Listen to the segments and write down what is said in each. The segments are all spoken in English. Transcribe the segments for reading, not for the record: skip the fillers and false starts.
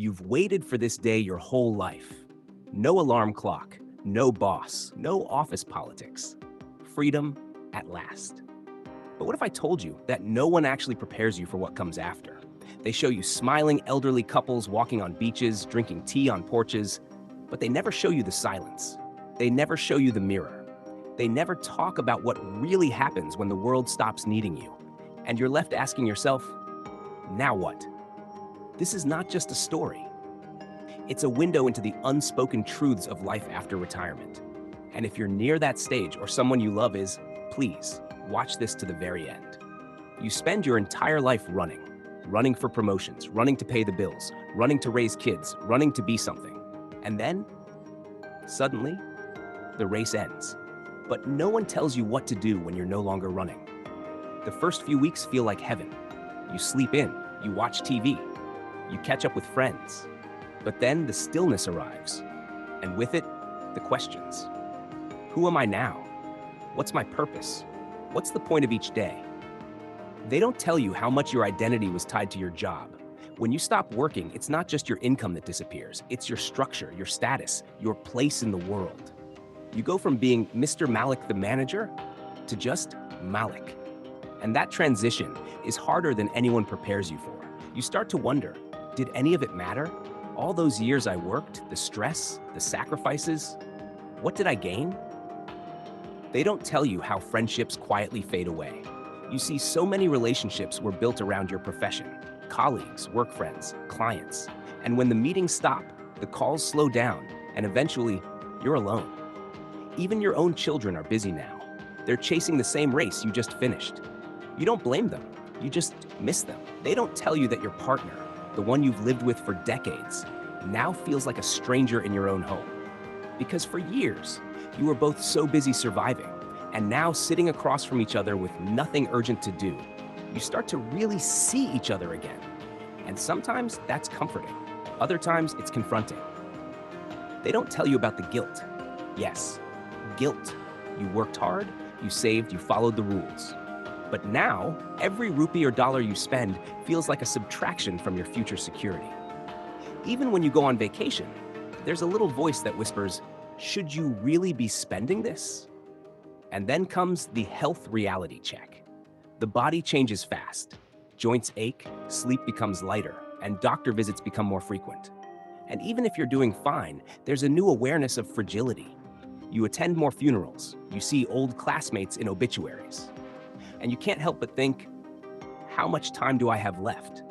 You've waited for this day your whole life. No alarm clock, no boss, no office politics. Freedom at last. But what if I told you that no one actually prepares you for what comes after? They show you smiling elderly couples walking on beaches, drinking tea on porches, but they never show you the silence. They never show you the mirror. They never talk about what really happens when the world stops needing you, and you're left asking yourself, now what? This is not just a story. It's a window into the unspoken truths of life after retirement. And if you're near that stage or someone you love is, please watch this to the very end. You spend your entire life running for promotions, running to pay the bills, running to raise kids, running to be something. And then, suddenly, the race ends. But no one tells you what to do when you're no longer running. The first few weeks feel like heaven. You sleep in, you watch TV, you catch up with friends. But then the stillness arrives, and with it, the questions. Who am I now? What's my purpose? What's the point of each day? They don't tell you how much your identity was tied to your job. When you stop working, it's not just your income that disappears, it's your structure, your status, your place in the world. You go from being Mr. Malik the manager to just Malik. And that transition is harder than anyone prepares you for. You start to wonder, did any of it matter? All those years I worked, the stress, the sacrifices, what did I gain? They don't tell you how friendships quietly fade away. You see, so many relationships were built around your profession, colleagues, work friends, clients. And when the meetings stop, the calls slow down, and eventually, you're alone. Even your own children are busy now. They're chasing the same race you just finished. You don't blame them, you just miss them. They don't tell you that your partner, the one you've lived with for decades, now feels like a stranger in your own home. Because for years, you were both so busy surviving, and now sitting across from each other with nothing urgent to do, you start to really see each other again. And sometimes that's comforting. Other times it's confronting. They don't tell you about the guilt. Yes, guilt. You worked hard, you saved, you followed the rules. But now, every rupee or dollar you spend feels like a subtraction from your future security. Even when you go on vacation, there's a little voice that whispers, should you really be spending this? And then comes the health reality check. The body changes fast. Joints ache, sleep becomes lighter, and doctor visits become more frequent. And even if you're doing fine, there's a new awareness of fragility. You attend more funerals, you see old classmates in obituaries. And you can't help but think, how much time do I have left?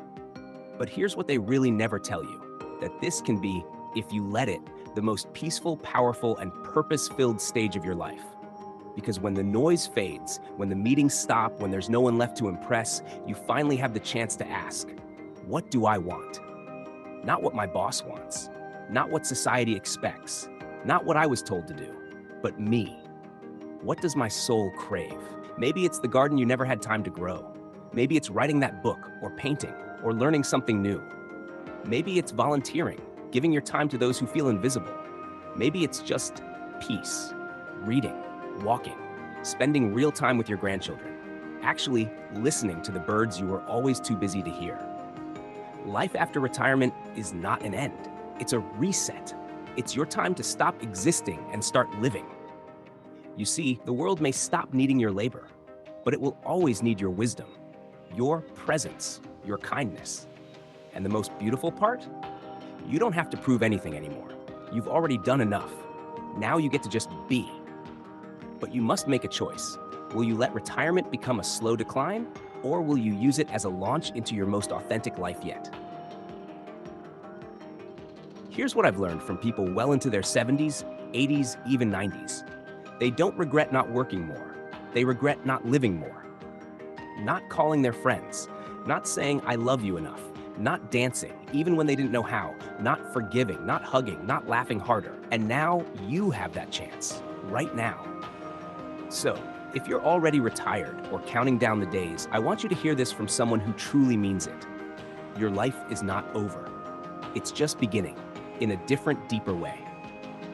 But here's what they really never tell you, that this can be, if you let it, the most peaceful, powerful, and purpose-filled stage of your life. Because when the noise fades, when the meetings stop, when there's no one left to impress, you finally have the chance to ask, what do I want? Not what my boss wants, not what society expects, not what I was told to do, but me. What does my soul crave? Maybe it's the garden you never had time to grow. Maybe it's writing that book, or painting, or learning something new. Maybe it's volunteering, giving your time to those who feel invisible. Maybe it's just peace, reading, walking, spending real time with your grandchildren, actually listening to the birds you were always too busy to hear. Life after retirement is not an end. It's a reset. It's your time to stop existing and start living. You see, the world may stop needing your labor, but it will always need your wisdom, your presence, your kindness. And the most beautiful part? You don't have to prove anything anymore. You've already done enough. Now you get to just be. But you must make a choice. Will you let retirement become a slow decline, or will you use it as a launch into your most authentic life yet? Here's what I've learned from people well into their 70s, 80s, even 90s. They don't regret not working more. They regret not living more. Not calling their friends. Not saying, I love you enough. Not dancing, even when they didn't know how. Not forgiving, not hugging, not laughing harder. And now you have that chance, right now. So, if you're already retired or counting down the days, I want you to hear this from someone who truly means it. Your life is not over. It's just beginning, in a different, deeper way.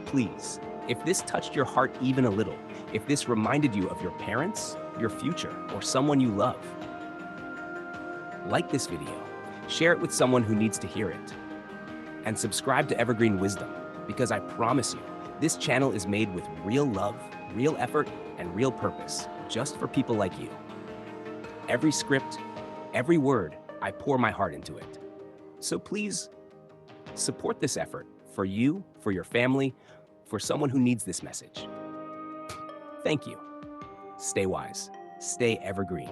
Please, if this touched your heart even a little, if this reminded you of your parents, your future, or someone you love, like this video, share it with someone who needs to hear it. and subscribe to Evergreen Wisdom, because I promise you, this channel is made with real love, real effort, and real purpose, just for people like you. Every script, every word, I pour my heart into it. So please support this effort for you, for your family, for someone who needs this message. Thank you. Stay wise, stay evergreen.